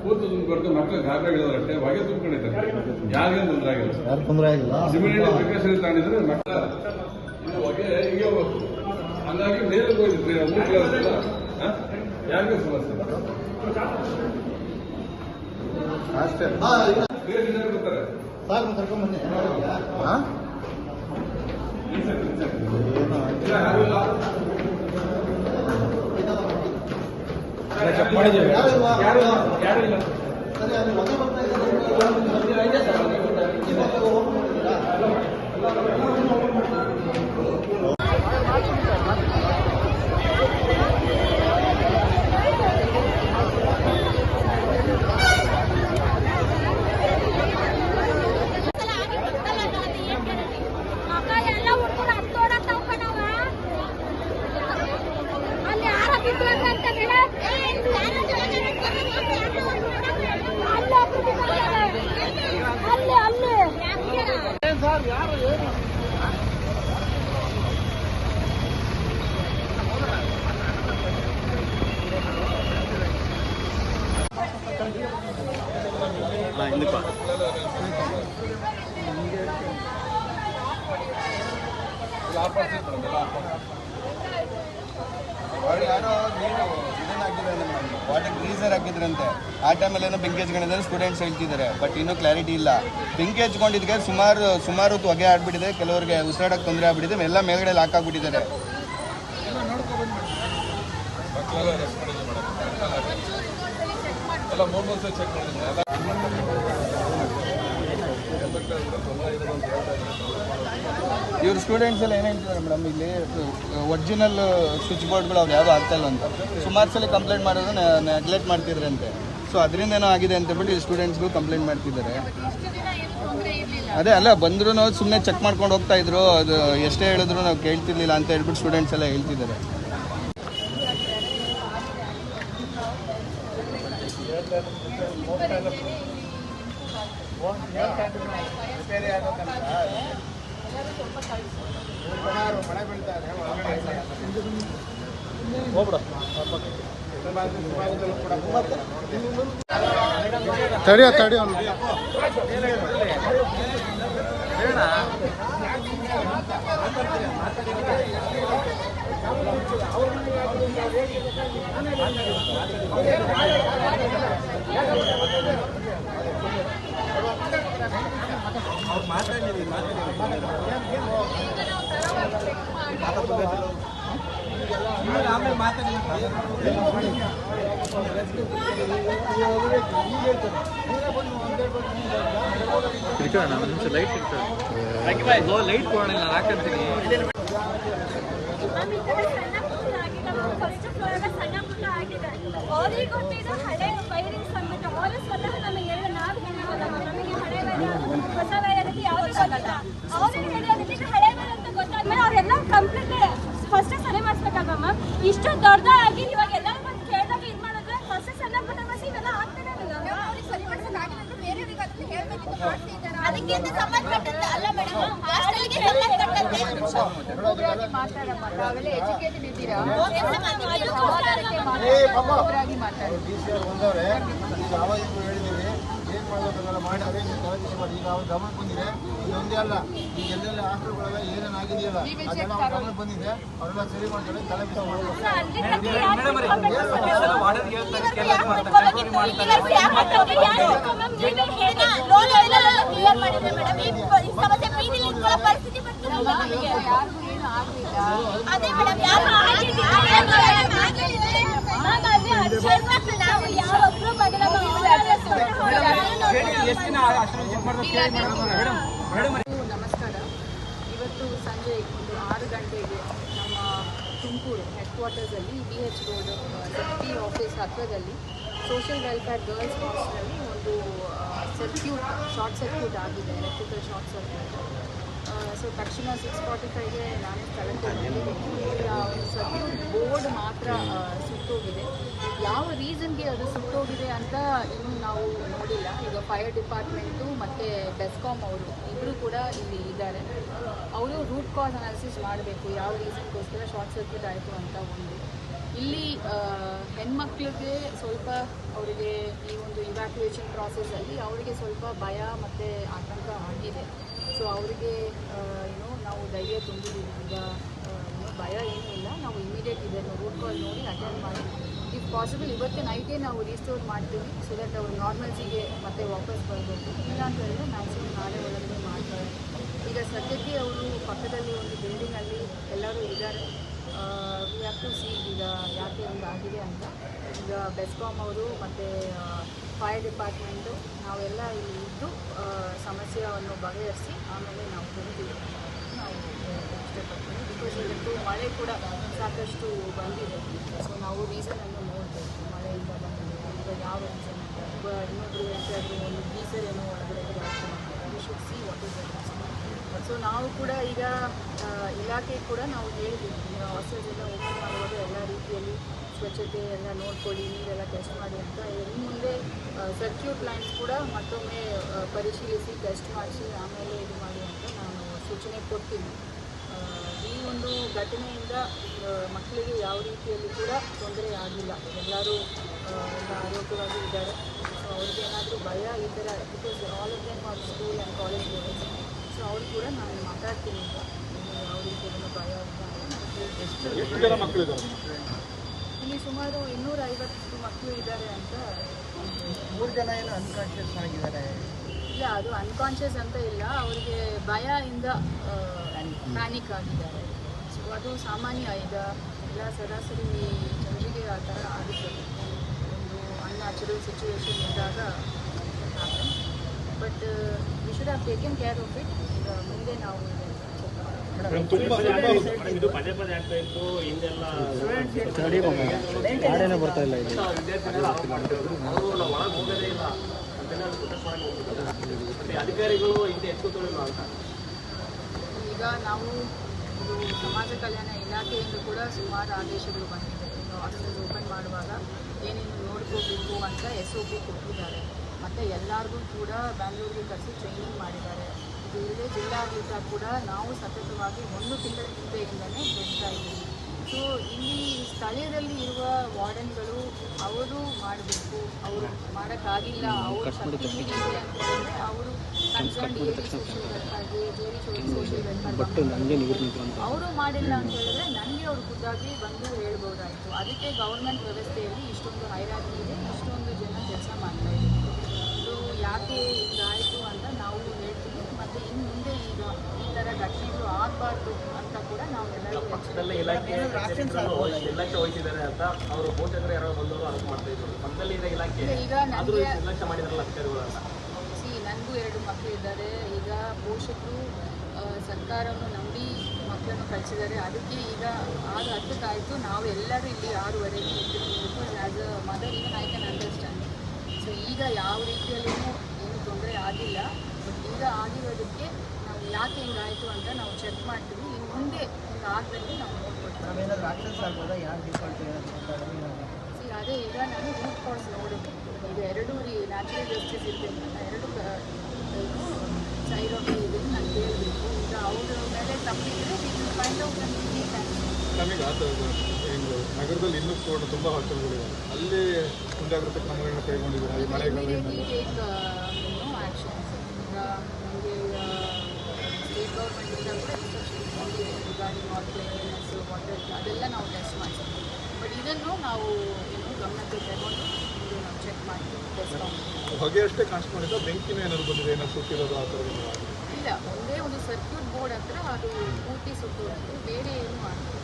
ಕೂತು ಬರ್ತು ಮಕ್ಕಳು ಗಾಬರಿಗಳಷ್ಟೇ ಹೊಗೆ ತುಂಬಿಕೊಂಡಿದ್ದಾರೆ. ಯಾರಿಗೇನು ತೊಂದರೆ ಆಗಿಲ್ಲ. ಇಮಿಡಿಯೇಟ್ ಪ್ರಿಕಾಷನ್ ತಗೊಂಡಿದ್ರೆ ಮಕ್ಕಳ ಇದು ಹೊಗೆ ಹೀಗೆ ಹೋಗ್ಬೇಕು. ಹಂಗಾಗಿ ಮೇಲೆ ಹೋಗಿದ್ರಿ ಯಾರಿಗೂ ಸಮಸ್ಯೆ ಅಷ್ಟೇ. ಬರ್ತಾರೆ ಚೆಕ್ ಮಾಡಿದ್ದೀವಿ. ಯಾರಿಲ್ಲ ಯಾರೋ ನೀರು ವಾಟರ್ ಗ್ರೀಸರ್ ಹಾಕಿದ್ರಂತೆ. ಆ ಟೈಮಲ್ಲಿ ಏನೋ ಬೆಂಕಿ ಹಚ್ಕೊಂಡಿದ್ದಾರೆ ಸ್ಟೂಡೆಂಟ್ಸ್ ಹೇಳ್ತಿದ್ದಾರೆ. ಬಟ್ ಇನ್ನೂ ಕ್ಲಾರಿಟಿ ಇಲ್ಲ. ಬೆಂಕಿ ಹಚ್ಕೊಂಡಿದ್ಗೆ ಸುಮಾರು ಹೊಗೆ ಆಡ್ಬಿಟ್ಟಿದೆ. ಕೆಲವರಿಗೆ ಉಸಿರಾಡಕ್ಕೆ ತೊಂದರೆ ಆಗ್ಬಿಟ್ಟಿದೆ. ಎಲ್ಲ ಮೇಲ್ಗಡೆ ಲಾಕ್ ಆಗ್ಬಿಟ್ಟಿದ್ದಾರೆ. ಇವ್ರ ಸ್ಟೂಡೆಂಟ್ಸ್ ಎಲ್ಲ ಏನು ಹೇಳ್ತಿದ್ದಾರೆ ಮೇಡಮ್, ಇಲ್ಲಿ ಒರಿಜಿನಲ್ ಸ್ವಿಚ್ ಬೋರ್ಡ್ಗಳು ಅವ್ರು ಯಾವುದೂ ಆಗ್ತಾಯಿಲ್ಲ ಅಂತ ಸುಮಾರು ಸಲ ಕಂಪ್ಲೇಂಟ್ ಮಾಡೋದು ನೆಗ್ಲೆಕ್ಟ್ ಮಾಡ್ತಿದ್ರಂತೆ. ಸೊ ಅದರಿಂದ ಏನೋ ಆಗಿದೆ ಅಂತ ಹೇಳ್ಬಿಟ್ಟು ಈ ಸ್ಟೂಡೆಂಟ್ಸ್ಗೂ ಕಂಪ್ಲೇಂಟ್ ಮಾಡ್ತಿದ್ದಾರೆ. ಅದೇ ಬಂದರೂ ಸುಮ್ಮನೆ ಚೆಕ್ ಮಾಡ್ಕೊಂಡು ಹೋಗ್ತಾ ಇದ್ರು. ಅದು ಎಷ್ಟೇ ಹೇಳಿದ್ರು ನಾವು ಕೇಳ್ತಿರ್ಲಿಲ್ಲ ಅಂತ ಹೇಳ್ಬಿಟ್ಟು ಸ್ಟೂಡೆಂಟ್ಸ್ ಎಲ್ಲ ಹೇಳ್ತಿದ್ದಾರೆ. ಮಳೆ ಬೀಳ್ತಾ ಇದೆ. ತಡಿ ಲೈಟ್ ಲೈಟ್ ಕೊಡೋಣ ಹಾಕಂತೀನಿ. ಫಸ್ಟ್ ಫ್ಲೋರ್ ಎಲ್ಲ ಸಣ್ಣ ಪುಟ್ಟ ಆಗಿದೆ. ಅವ್ರಿಗೆ ಗೊತ್ತಿದ್ದು ಹಳೆ ವೈರಿಂಗ್ಸ್ ಅಂದ್ಬಿಟ್ಟು ಅವರು ಸ್ವತಃ ನಮಗೆ ಹೇಳೋದು. ನಾವು ನಮಗೆ ಹಳೆ ವೈರ್ ಹೊಸ ವೈರ್ ಅಂತ ಯಾವುದು ಗೊತ್ತಿಲ್ಲ. ಅವ್ರಿಗೆ ಹೇಳೋದಕ್ಕೆ ಹಳೆ ವೈರ್ ಅಂತ ಗೊತ್ತಾದ್ಮೇಲೆ ಅವರೆಲ್ಲ ಕಂಪ್ಲೀಟ್ ಫಸ್ಟ್ ಸರಿ ಮಾಡಿಸ್ಬೇಕಲ್ವಮ್ಮ. ಇಷ್ಟು ದೊಡ್ಡದಾಗಿ ಇವಾಗ ಎಲ್ಲ ಬಂದು ಕೇಳಿದಾಗ ಇದು ಮಾಡಿದ್ರೆ ಫಸ್ಟ್ ಸಣ್ಣ ಪುಟ್ಟ ಬಸ್ ಇವೆಲ್ಲ ಆಗ್ತಾನೆ ಸರಿ ಮಾಡಿಸೋದಾಗಿಲ್ಲ ಅಂತ ಬೇರೆಯವ್ರಿಗೆ ಅದನ್ನ ಹೇಳ್ಬೇಕಿತ್ತು. ಅದಕ್ಕೆ ಸಂಬಂಧಪಟ್ಟಂತೆ ಅಲ್ಲ ಮೇಡಮ್, ಹಾಸ್ಟೆಲ್ಗೆ ಸಂಬಂಧಪಟ್ಟಂತೆ ಮಾತಾಡಮ್ಮ. ತಾವೆಲ್ಲ ಎಜುಕೇಟೆಡ್ ಇದ್ದೀರಾ, ಏನು ಮಾಡಬೇಕಲ್ಲ ಮಾಡಿ ಅರೇಂಜ್ ತಲೆಬಿಸಿ ಮಾಡಿ. ಈಗ ಅವ್ರು ಗಮನ ಬಂದಿದೆ. ಇದೊಂದೇ ಅಲ್ಲ, ಈಗ ಎಲ್ಲೆಲ್ಲ ಹಾಸ್ಟೆಲ್ಗಳೆಲ್ಲ ಏನೇನಾಗಿದೆಯಲ್ಲ ಅದೆಲ್ಲ ಅವ್ರ ಗಮನ ಬಂದಿದೆ. ಅವರೆಲ್ಲ ಸರಿ ಮಾಡ್ತಾರೆ. ತಲೆಬಿಸಿ ಮಾಡಬೇಕು. ನಮಸ್ಕಾರ. ಇವತ್ತು ಸಂಜೆ 6 ಗಂಟೆಗೆ ನಮ್ಮ ತುಮಕೂರು ಹೆಡ್ ಕ್ವಾರ್ಟರ್ಸಲ್ಲಿ BH ರೋಡ್ ಸೆಕ್ಯೂರಿಟಿ ಆಫೀಸ್ ಹತ್ತಿರದಲ್ಲಿ ಸೋಷಿಯಲ್ ವೆಲ್ಫೇರ್ ಗರ್ಲ್ಸ್ ಹಾಸ್ಟೆಲಲ್ಲಿ ಒಂದು ಶಾರ್ಟ್ ಸರ್ಕ್ಯೂಟ್ ಆಗಿದೆ, ಎಲೆಕ್ಟ್ರಿಕಲ್ ಶಾರ್ಟ್ ಸರ್ಕ್ಯೂಟ್. ಸೊ ತಕ್ಷಣ 6:45ಗೆ ನಾನು ಸ್ಥಳಕ್ಕೆ ಬಂದಿದ್ದೀನಿ. ಸರ್ಕ್ಯೂಟ್ ಬೋರ್ಡ್ ಮಾತ್ರ ಸುಟ್ಟೋಗಿದೆ. ಯಾವ ರೀಸನ್ಗೆ ಅದು ಸುಟ್ಟೋಗಿದೆ ಅಂತ ಇನ್ನೂ ನಾವು ನೋಡಿಲ್ಲ. ಈಗ ಈಗ ಫೈರ್ ಡಿಪಾರ್ಟ್ಮೆಂಟು ಮತ್ತು ಬೆಸ್ಕಾಮ್ ಅವರು ಇಬ್ಬರು ಕೂಡ ಇಲ್ಲಿ ಇದ್ದಾರೆ. ಅವರು ರೂಟ್ ಕಾಸ್ ಅನಾಲಿಸಿಸ್ ಮಾಡಬೇಕು, ಯಾವ ರೀಸನ್ಗೋಸ್ಕರ ಶಾರ್ಟ್ ಸರ್ಕ್ಯೂಟ್ ಆಯಿತು ಅಂತ. ಒಂದು ಇಲ್ಲಿ ಹೆಣ್ಮಕ್ಳಿಗೆ ಸ್ವಲ್ಪ ಅವರಿಗೆ ಈ ಒಂದು ಇವ್ಯಾಕ್ಯುಯೇಷನ್ ಪ್ರಾಸೆಸ್ಸಲ್ಲಿ ಅವರಿಗೆ ಸ್ವಲ್ಪ ಭಯ ಮತ್ತು ಆತಂಕ ಆಗಿದೆ. ಸೊ ಅವರಿಗೆ ನಾವು ಧೈರ್ಯ ತುಂಬಿದ್ದೀವಿ. ಈಗ ಭಯ ಏನೂ ಇಲ್ಲ, ನಾವು ಇಮಿಡಿಯೇಟ್ ಇದನ್ನು ರೂಟ್ ಕಾಲ್ ನೋಡಿ ಅಟೆಂಡ್ ಮಾಡಿ ಇಫ್ ಪಾಸಿಬಲ್ ಇವತ್ತೇ ನೈಟೇ ನಾವು ರೀಸ್ಟೋರ್ ಮಾಡ್ತೀವಿ, ಸೊ ದಟ್ ಅವರು ನಾರ್ಮಲ್ಸಿಗೆ ಮತ್ತೆ ವಾಪಸ್ ಬರಬೇಕು. ಇಲ್ಲ ಅಂತ ಹೇಳಿದ್ರೆ ಮ್ಯಾಕ್ಸಿಮಮ್ ನಾಳೆ ಒಳಗಡೆ ಮಾಡ್ತಾರೆ. ಈಗ ಸದ್ಯಕ್ಕೆ ಅವರು ಪಕ್ಕದಲ್ಲಿ ಒಂದು ಬಿಲ್ಡಿಂಗಲ್ಲಿ ಎಲ್ಲರೂ ಇದ್ದಾರೆ. ವಿ ಹ್ಯಾವ್ ಟು ಸಿ ಈಗ ಯಾಕೆ ಒಂದು ಆಗಿದೆ ಅಂತ. ಈಗ ಬೆಸ್ಕಾಮ್ ಅವರು ಮತ್ತು ಫೈರ್ ಡಿಪಾರ್ಟ್ಮೆಂಟು ನಾವೆಲ್ಲ ಇಲ್ಲಿ ಇದ್ದು ಸಮಸ್ಯೆಯನ್ನು ಬಗೆಹರಿಸಿ ಆಮೇಲೆ ನಾವು ಬರ್ತೀವಿ ನಾವು ಇಷ್ಟಪಡ್ತೀವಿ. ಬಿಕಾಸ್ ಇವತ್ತು ಮಳೆ ಕೂಡ ಸಾಕಷ್ಟು ಬಂದಿದೆ. ಸೊ ನಾವು ರೀಸನನ್ನು ನೋಡಬೇಕು, ಮಳೆಯಿಂದ ಬಂದಿದೆ ಈಗ ಯಾವ ರೀಸನ್ ಅಂತ. ಇನ್ನೊಬ್ಬರು ಹೇಳ್ತಾಯಿದ್ರು ಒಂದು ಗೀಸರ್ ಏನೋ ಒಳಗಡೆ we should see what is the reason. So ನಾವು ಕೂಡ ಈಗ ಇಲಾಖೆ ಕೂಡ ನಾವು ಹೇಳಿದ್ದೀವಿ, ಹಾಸ್ಟೆಲ್ಸ್ ಎಲ್ಲ ಓಪನ್ ಮಾಡುವಾಗ ಎಲ್ಲ ರೀತಿಯಲ್ಲಿ ಸ್ವಚ್ಛತೆ ಎಲ್ಲ ನೋಡ್ಕೊಳ್ಳಿ, ನೀರೆಲ್ಲ ಟೆಸ್ಟ್ ಮಾಡಿ ಅಂತ. ಇನ್ನು ಮುಂದೆ ಸರ್ಕ್ಯೂಟ್ ಲೈನ್ಸ್ ಕೂಡ ಮತ್ತೊಮ್ಮೆ ಪರಿಶೀಲಿಸಿ ಟೆಸ್ಟ್ ಮಾಡಿಸಿ ಆಮೇಲೆ ಇದು ಮಾಡಿ ಅಂತ ನಾನು ಸೂಚನೆ ಕೊಡ್ತೀನಿ. ಈ ಒಂದು ಘಟನೆಯಿಂದ ಮಕ್ಕಳಿಗೆ ಯಾವ ರೀತಿಯಲ್ಲಿ ಕೂಡ ತೊಂದರೆ ಆಗಿಲ್ಲ, ಎಲ್ಲರೂ ಎಲ್ಲ ಆರೋಗ್ಯವಾಗಿ ಇದ್ದಾರೆ. ಸೊ ಅವ್ರಿಗೆ ಏನಾದರೂ ಭಯ ಈ ಥರ because all of them are school and college goers. So ಅವ್ರು ಕೂಡ ನಾನು ಮಾತಾಡ್ತೀನಿ ಈಗ ಯಾವ ರೀತಿಯಲ್ಲಿ ಭಯ ಅಂತ. ಇಲ್ಲಿ ಸುಮಾರು 250 ಮಕ್ಕಳು ಇದ್ದಾರೆ ಅಂತ. 3 ಜನ ಏನು ಅನ್ಕಾನ್ಷಿಯಸ್ ಆಗಿದ್ದಾರೆ. ಇಲ್ಲ, ಅದು ಅನ್ಕಾನ್ಷಿಯಸ್ ಅಂತ ಇಲ್ಲ, ಅವರಿಗೆ ಭಯದಿಂದ ಪ್ಯಾನಿಕ್ ಆಗಿದ್ದಾರೆ. ಸೊ ಅದು ಸಾಮಾನ್ಯ. ಈಗ ಎಲ್ಲ ಸರಾಸರಿ ಜನರಿಗೆ ಆ ಥರ ಆಗುತ್ತದೆ, ಒಂದು ಅನ್ಯಾಚುರಲ್ ಸಿಚುವೇಶನ್ ಇದ್ದಾಗ. But we should have taken care of it. ಈಗ ಮುಂದೆ ನಾವು ಇದು ಪದೇ ಪದೇ ಆಗ್ತಾ ಇತ್ತು ಹಿಂದೆಲ್ಲ ಬರ್ತಾ ಇಲ್ಲ ಇಲ್ಲಿ. ಅವರು ನಾವು ಒಳಗೆ ಹೋಗೋದೇ ಇಲ್ಲ ಅಂತೆಲ್ಲ ಪ್ರೊಟೆಸ್ಟ್ ಮಾಡಕ್ಕೆ ಹೋಗ್ತಿದ್ದಾರೆ. ಮತ್ತೆ ಅಧಿಕಾರಿಗಳು ಹಿಂದೆ ಎಚ್ಚೆತ್ತುಕೊಳ್ಳಿಲ್ಲ ಅಂತ. ಈಗ ನಾವು ಇದು ಸಮಾಜ ಕಲ್ಯಾಣ ಇಲಾಖೆಯಿಂದ ಕೂಡ ಸುಮಾರು ಆದೇಶಗಳು ಬಂದಿದೆ. ಈಗ ಹಾಸ್ಟೆಲ್ ಓಪನ್ ಮಾಡುವಾಗ ಏನೇನು ನೋಡ್ಕೋಬೇಕು ಅಂತ SOP ಕೊಟ್ಟಿದ್ದಾರೆ. ಮತ್ತು ಎಲ್ಲರಿಗೂ ಕೂಡ ಬ್ಯಾಂಗ್ಳೂರಿಗೆ ಕರೆಸಿ ಟ್ರೈನಿಂಗ್ ಮಾಡಿದ್ದಾರೆ. ಇದು ಇಲ್ಲದೆ ಜಿಲ್ಲಾಡಳಿತ ಕೂಡ ನಾವು ಸತತವಾಗಿ 1 ತಿಂಗಳ ಹಿಂದೆಯಿಂದಲೇ ಹೇಳ್ತಾ ಇದ್ದೀವಿ. ಸೊ ಇಲ್ಲಿ ಸ್ಥಳೀಯರಲ್ಲಿ ಇರುವ ವಾರ್ಡನ್ಗಳು ಅವರು ಮಾಡಬೇಕು, ಅವರು ಮಾಡೋಕ್ಕಾಗಿಲ್ಲ, ಅವರು ಶಕ್ತಿ ಮೀರಿದೆ ಅಂತ ಹೇಳಿದ್ರೆ ಅವರು ಕನ್ಸರ್ನ್ ಸೋಷಿಯಲ್ ವೆಲ್ಫೇರ್ ಅವರು ಮಾಡಿಲ್ಲ ಅಂತ ಹೇಳಿದ್ರೆ ನನಗೆ ಅವ್ರು ಖುದ್ದಾಗಿ ಬಂದು ಹೇಳ್ಬೋದಾಯಿತು. ಅದಕ್ಕೆ ಗೌರ್ಮೆಂಟ್ ವ್ಯವಸ್ಥೆಯಲ್ಲಿ ಇಷ್ಟೊಂದು ಹೈರಾರ್ಕಿ ಇದೆ, ಇಷ್ಟೊಂದು ಜನ ಕೆಲಸ ಮಾಡ್ತಾ ಇದ್ದೀವಿ. ಇದು ಯಾಕೆ ಹಿಂಗಾಯಿತು ಅಂತ ನಾವು ಹೇಳ್ತೀವಿ. ಮತ್ತು ಇನ್ನು ಮುಂದೆ ಈಗ ಈ ಥರ ಘಟನೆಗಳು ಆಗಬಾರ್ದು ಅಂತ ಕೂಡ ನಾವು ಎಲ್ಲರಿಗೂ ಪಕ್ಕದಲ್ಲೇ ಇಲಾಖೆ ವಹಿಸಿದ್ದಾರೆ ಅಂತ ಅವರು ಪೋಷಕರು ಯಾರೋ ಬಂದವರು ಅರ್ಥ ಮಾಡ್ತಾ ಇದ್ರು. ಪಕ್ಕದಲ್ಲಿ ಇದೆ ಇಲಾಖೆ, ಈಗ ಆದರೂ ನನಗೆ ನಿರ್ಲಕ್ಷ್ಯ ಮಾಡಿದಾರಲ್ಲ ಅಧಿಕಾರಿಗಳು ಅಂತ. ನನಗೂ 2 ಮಕ್ಕಳು ಇದ್ದಾರೆ. ಈಗ ಪೋಷಕರು ಸರ್ಕಾರವನ್ನು ನಂಬಿ ಮಕ್ಕಳನ್ನು ಕಳಿಸಿದ್ದಾರೆ. ಅದಕ್ಕೆ ಈಗ 6:10 ಆಯಿತು, ನಾವು ಎಲ್ಲರೂ ಇಲ್ಲಿ 6:15 ಇದ್ದೀವಿ. Because as a mother even I can understand. So ಈಗ ಯಾವ ರೀತಿಯಲ್ಲೂ ಏನು ತೊಂದರೆ ಆಗಿಲ್ಲ. ಬಟ್ ಈಗ ಆಗಿರೋದಕ್ಕೆ ನಾವು ಯಾಕೆ ಹಿಂಗಾಯಿತು ಅಂತ ನಾವು ಚೆಕ್ ಮಾಡ್ತೀವಿ. ಇನ್ನು ಮುಂದೆ ಹಿಂಗೆ ಆಗದಂತೆ ನಾವು ನೋಡ್ಕೊಳ್ತೀವಿ. ನಾವೇನಾದರೂ ಆಕ್ಷನ್ಸ್ ಆಗ್ಬೋದಾ? ಯಾರು ಡಿಫಾಲ್ಟ್ ಅದೇ ಈಗ ನಾನು ರೂಟ್ ಕಾಸ್ ನೋಡಬೇಕು. ಈಗ 2 ನ್ಯಾಚುರಲ್ ಜಸ್ಟಿಸ್ ಇರಬೇಕಲ್ಲ, 2 ಸೈಡ್ ಆಫ್ ಇದೆ ನಾನು ಕೇಳಬೇಕು. ಈಗ ಅವ್ರ ಮೇಲೆ ತಪ್ಪಿದ್ರೆ ಫೈಂಡ್ ಔಟ್ ನಮಗೆ ಆ ಥರ ಏನು ನಗರದಲ್ಲಿ ಇನ್ನೂ ಕೂಡ ತುಂಬ ಹಾಸ್ಟೆಲ್ಗಳಿವೆ, ಅಲ್ಲಿ ಮುಂಜಾಗ್ರತೆ ಕ್ರಮಗಳನ್ನ ಕೈಗೊಂಡಿದ್ದಾರೆ ಮಳೆಗಾಲದಲ್ಲಿ. ಆ್ಯಕ್ಷನ್ಸ್ ಈಗ ನಮಗೆ ಸ್ಟೇಟ್ ಗೌರ್ಮೆಂಟಿಂದ ಕೂಡ ಇನ್ಸ್ಟ್ರಕ್ಷನ್ಸ್ ಬಂದಿದೆ ರಿಗಾರ್ಡಿಂಗ್ ವಾಟರ್ ಕ್ಲೀನ್ನೆಸ್, ವಾಟರ್ ಅದೆಲ್ಲ ನಾವು ಟೆಸ್ಟ್ ಮಾಡ್ತೀವಿ. ಬಟ್ ಇದನ್ನು ನಾವು ಗಮನಕ್ಕೆ ತಗೊಂಡು ಇದು ನಾವು ಚೆಕ್ ಮಾಡ್ತೀವಿ. ಟೆಸ್ಟ್ ಹೊಗೆ ಅಷ್ಟೇ ಕಾಣಿಸ್ಕೊಂಡಿದ್ದ, ಬೆಂಕಿನೂ ಏನಾದ್ರು ಬಂದಿದೆ, ಏನಾದ್ರು ಸುಟ್ಟಿರೋದು ಆ ಥರದ್ದು ಇಲ್ಲ. ಒಂದೇ ಒಂದು ಸರ್ಕ್ಯೂಟ್ ಬೋರ್ಡ್ ಹತ್ರ ಅದು ಪೂರ್ತಿ ಸುಟ್ಟು ಬೇರೆ ಏನೂ ಆಗ್ತದೆ.